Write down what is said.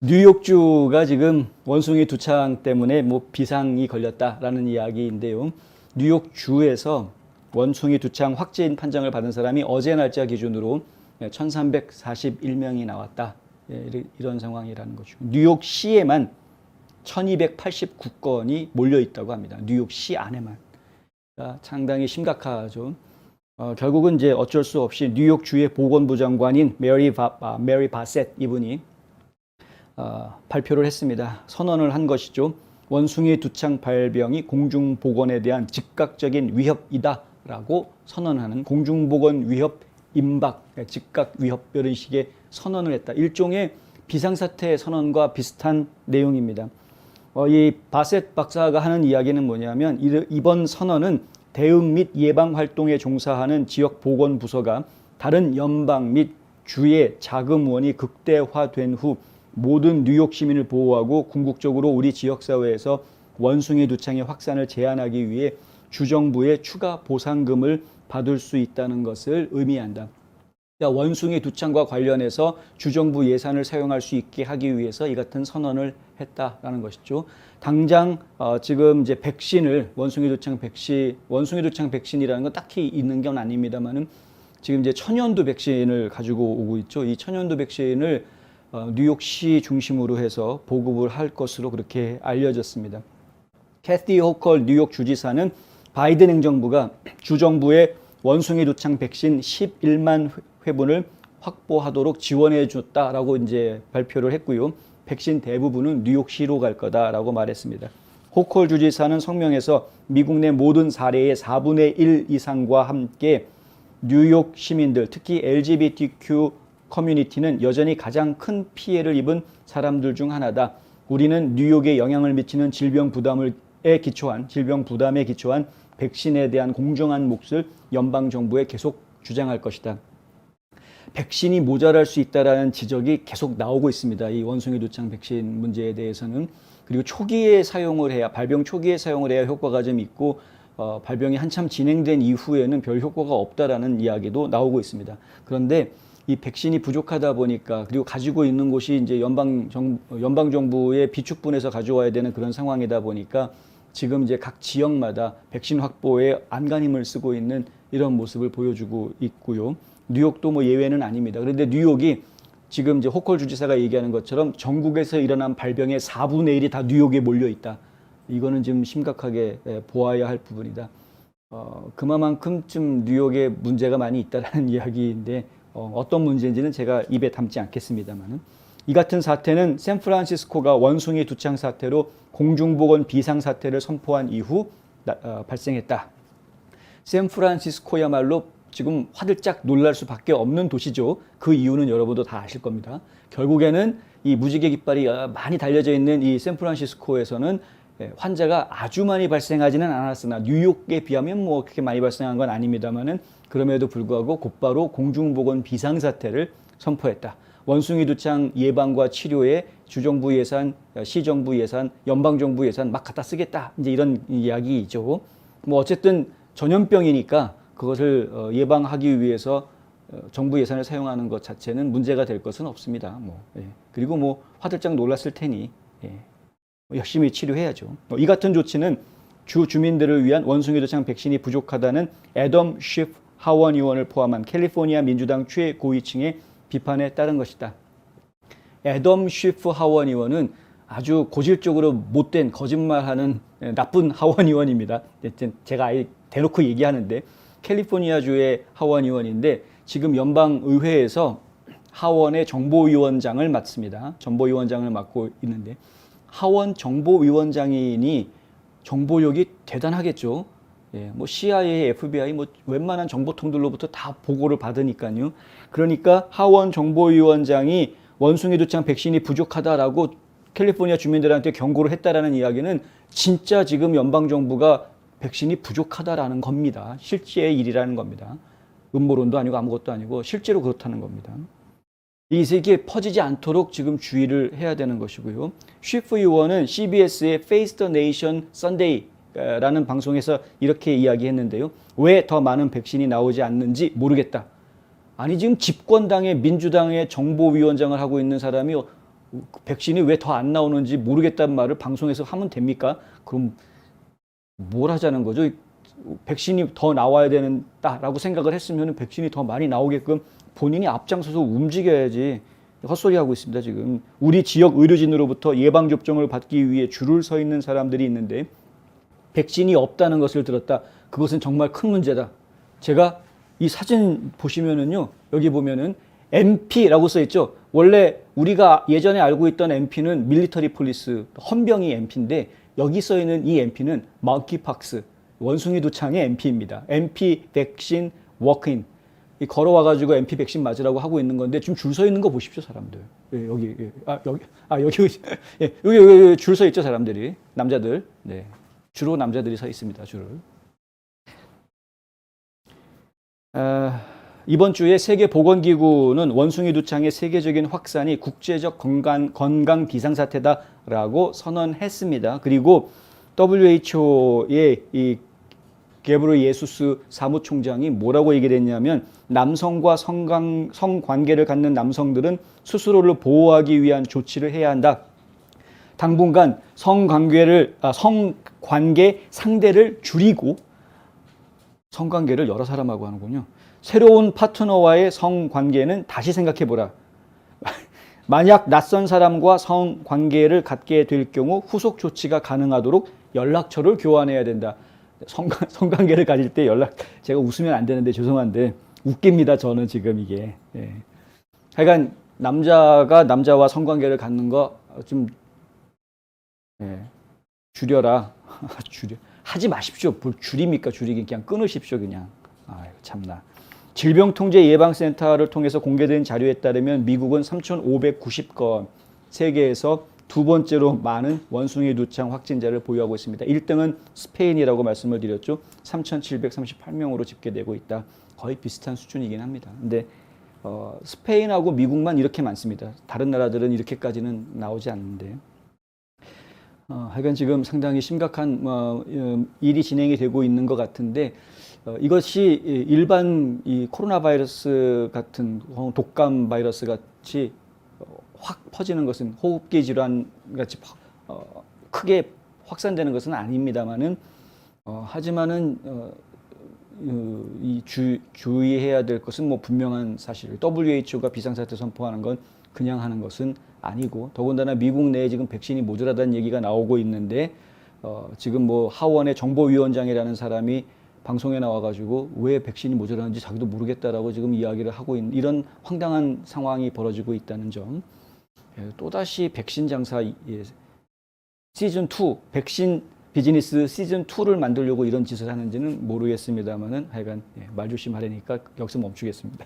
뉴욕주가 지금 원숭이 두창 때문에 뭐 비상이 걸렸다라는 이야기인데요. 뉴욕주에서 원숭이 두창 확진 판정을 받은 사람이 어제 날짜 기준으로 1341명이 나왔다. 이런 상황이라는 거죠. 뉴욕시에만 1289건이 몰려 있다고 합니다. 뉴욕시 안에만. 상당히 심각하죠. 결국은 이제 어쩔 수 없이 뉴욕주의 보건부 장관인 메리 바셋 이분이 발표를 했습니다. 선언을 한 것이죠. 원숭이 두창 발병이 공중보건에 대한 즉각적인 위협이다라고 선언하는 공중보건 위협 임박, 즉각 위협 이런 식의 선언을 했다. 일종의 비상사태 선언과 비슷한 내용입니다. 이 바셋 박사가 하는 이야기는 뭐냐면 이번 선언은 대응 및 예방 활동에 종사하는 지역 보건부서가 다른 연방 및 주의 자금원이 극대화된 후 모든 뉴욕 시민을 보호하고 궁극적으로 우리 지역사회에서 원숭이 두창의 확산을 제한하기 위해 주정부의 추가 보상금을 받을 수 있다는 것을 의미한다. 그러니까 원숭이 두창과 관련해서 주정부 예산을 사용할 수 있게 하기 위해서 이 같은 선언을 했다라는 것이죠. 당장 지금 이제 백신을 원숭이 두창 백신이라는 건 딱히 있는 건 아닙니다만은 지금 이제 천연두 백신을 가지고 오고 있죠. 이 천연두 백신을 뉴욕시 중심으로 해서 보급을 할 것으로 그렇게 알려졌습니다. 캐티 호컬 뉴욕 주지사는 바이든 행정부가 주정부의 원숭이 두창 백신 11만 회분을 확보하도록 지원해 줬다라고 이제 발표를 했고요. 백신 대부분은 뉴욕시로 갈 거다라고 말했습니다. 호컬 주지사는 성명에서 미국 내 모든 사례의 4분의 1 이상과 함께 뉴욕 시민들, 특히 LGBTQ 커뮤니티는 여전히 가장 큰 피해를 입은 사람들 중 하나다. 우리는 뉴욕에 영향을 미치는 질병 부담에 기초한 백신에 대한 공정한 몫을 연방 정부에 계속 주장할 것이다. 백신이 모자랄 수 있다라는 지적이 계속 나오고 있습니다. 이 원숭이 두창 백신 문제에 대해서는. 그리고 발병 초기에 사용을 해야 효과가 좀 있고 발병이 한참 진행된 이후에는 별 효과가 없다라는 이야기도 나오고 있습니다. 그런데 이 백신이 부족하다 보니까 그리고 가지고 있는 곳이 이제 연방 정부의 비축분에서 가져와야 되는 그런 상황이다 보니까 지금 이제 각 지역마다 백신 확보에 안간힘을 쓰고 있는 이런 모습을 보여주고 있고요. 뉴욕도 뭐 예외는 아닙니다. 그런데 뉴욕이 지금 이제 호컬 주지사가 얘기하는 것처럼 전국에서 일어난 발병의 4분의 1이 다 뉴욕에 몰려 있다. 이거는 좀 심각하게 보아야 할 부분이다. 그만큼 좀 뉴욕에 문제가 많이 있다라는 이야기인데 어떤 문제인지는 제가 입에 담지 않겠습니다만은 이 같은 사태는 샌프란시스코가 원숭이 두창 사태로 공중보건 비상사태를 선포한 이후 발생했다. 샌프란시스코야말로 지금 화들짝 놀랄 수밖에 없는 도시죠. 그 이유는 여러분도 다 아실 겁니다. 결국에는 이 무지개 깃발이 많이 달려져 있는 이 샌프란시스코에서는 환자가 아주 많이 발생하지는 않았으나 뉴욕에 비하면 뭐 그렇게 많이 발생한 건 아닙니다만은 그럼에도 불구하고 곧바로 공중보건 비상사태를 선포했다. 원숭이 두창 예방과 치료에 주정부 예산, 시정부 예산, 연방정부 예산 막 갖다 쓰겠다. 이제 이런 이야기이죠. 뭐 어쨌든 전염병이니까 그것을 예방하기 위해서 정부 예산을 사용하는 것 자체는 문제가 될 것은 없습니다. 그리고 뭐 화들짝 놀랐을 테니 열심히 치료해야죠. 이 같은 조치는 주 주민들을 위한 원숭이 두창 백신이 부족하다는 애덤 쉬프 하원 의원을 포함한 캘리포니아 민주당 최고위층의 비판에 따른 것이다. 애덤 쉬프 하원 의원은 아주 고질적으로 못된 거짓말하는 나쁜 하원 의원입니다. 제가 아예 대놓고 얘기하는데 캘리포니아주의 하원 의원인데 지금 연방의회에서 하원의 정보위원장을 맡습니다. 정보위원장을 맡고 있는데 하원 정보위원장이니 정보력이 대단하겠죠. 뭐 CIA, FBI, 뭐 웬만한 정보통들로부터 다 보고를 받으니까요. 그러니까 하원 정보위원장이 원숭이 두창 백신이 부족하다라고 캘리포니아 주민들한테 경고를 했다라는 이야기는 진짜 지금 연방 정부가 백신이 부족하다라는 겁니다. 실제의 일이라는 겁니다. 음모론도 아니고 아무것도 아니고 실제로 그렇다는 겁니다. 이 세계에 퍼지지 않도록 지금 주의를 해야 되는 것이고요. 쉬프 의원은 CBS의 Face the Nation Sunday라는 방송에서 이렇게 이야기했는데요. 왜 더 많은 백신이 나오지 않는지 모르겠다. 아니 지금 집권당의 민주당의 정보위원장을 하고 있는 사람이 백신이 왜 더 안 나오는지 모르겠다는 말을 방송에서 하면 됩니까? 그럼 뭘 하자는 거죠? 백신이 더 나와야 된다라고 생각을 했으면 백신이 더 많이 나오게끔 본인이 앞장서서 움직여야지. 헛소리 하고 있습니다, 지금. 우리 지역 의료진으로부터 예방접종을 받기 위해 줄을 서 있는 사람들이 있는데 백신이 없다는 것을 들었다. 그것은 정말 큰 문제다. 제가 이 사진 보시면은요, 여기 보면은 MP라고 써 있죠. 원래 우리가 예전에 알고 있던 MP는 밀리터리 폴리스, 헌병이 MP인데 여기 써 있는 이 MP는 마키팍스, 원숭이 두창의 MP입니다. MP 백신 워크인. 걸어와가지고 MP 백신 맞으라고 하고 있는 건데 지금 줄 서 있는 거 보십시오, 사람들. 예, 여기, 예. 여기, 예, 여기 줄 서 있죠, 사람들이. 남자들. 네. 주로 남자들이 서 있습니다, 줄을. 이번 주에 세계보건기구는 원숭이 두창의 세계적인 확산이 국제적 건강 비상사태다라고 선언했습니다. 그리고 WHO의 이 게브르예수스 사무총장이 뭐라고 얘기를 했냐면 남성과 성관계를 갖는 남성들은 스스로를 보호하기 위한 조치를 해야 한다. 당분간 성관계 상대를 줄이고 성관계를 여러 사람하고 하는군요. 새로운 파트너와의 성관계는 다시 생각해보라. 만약 낯선 사람과 성관계를 갖게 될 경우 후속 조치가 가능하도록 연락처를 교환해야 된다. 성관계를 가질 때 제가 웃으면 안 되는데 죄송한데 웃깁니다. 저는 지금 이게. 예. 하여간 남자가 남자와 성관계를 갖는 거 좀 줄여라. 하지 마십시오. 뭘 줄입니까? 줄이긴 그냥 끊으십시오. 그냥. 아유, 참나. 질병통제예방센터를 통해서 공개된 자료에 따르면 미국은 3,590건, 세계에서 두 번째로 많은 원숭이 두창 확진자를 보유하고 있습니다. 1등은 스페인이라고 말씀을 드렸죠. 3,738명으로 집계되고 있다. 거의 비슷한 수준이긴 합니다. 근데 스페인하고 미국만 이렇게 많습니다. 다른 나라들은 이렇게까지는 나오지 않는데요. 하여간 지금 상당히 심각한 일이 진행이 되고 있는 것 같은데 이것이 일반 이 코로나 바이러스 같은 독감 바이러스 같이 확 퍼지는 것은 호흡기 질환 같이 크게 확산되는 것은 아닙니다만은 하지만은 주의해야 될 것은 뭐 분명한 사실. WHO가 비상사태 선포하는 건 그냥 하는 것은 아니고 더군다나 미국 내에 지금 백신이 모자라다는 얘기가 나오고 있는데 지금 뭐 하원의 정보위원장이라는 사람이 방송에 나와가지고 왜 백신이 모자라는지 자기도 모르겠다라고 지금 이야기를 하고 있는 이런 황당한 상황이 벌어지고 있다는 점. 또다시 백신 장사 시즌2 백신 비즈니스 시즌2를 만들려고 이런 짓을 하는지는 모르겠습니다만은 하여간 말 조심하려니까 여기서 멈추겠습니다.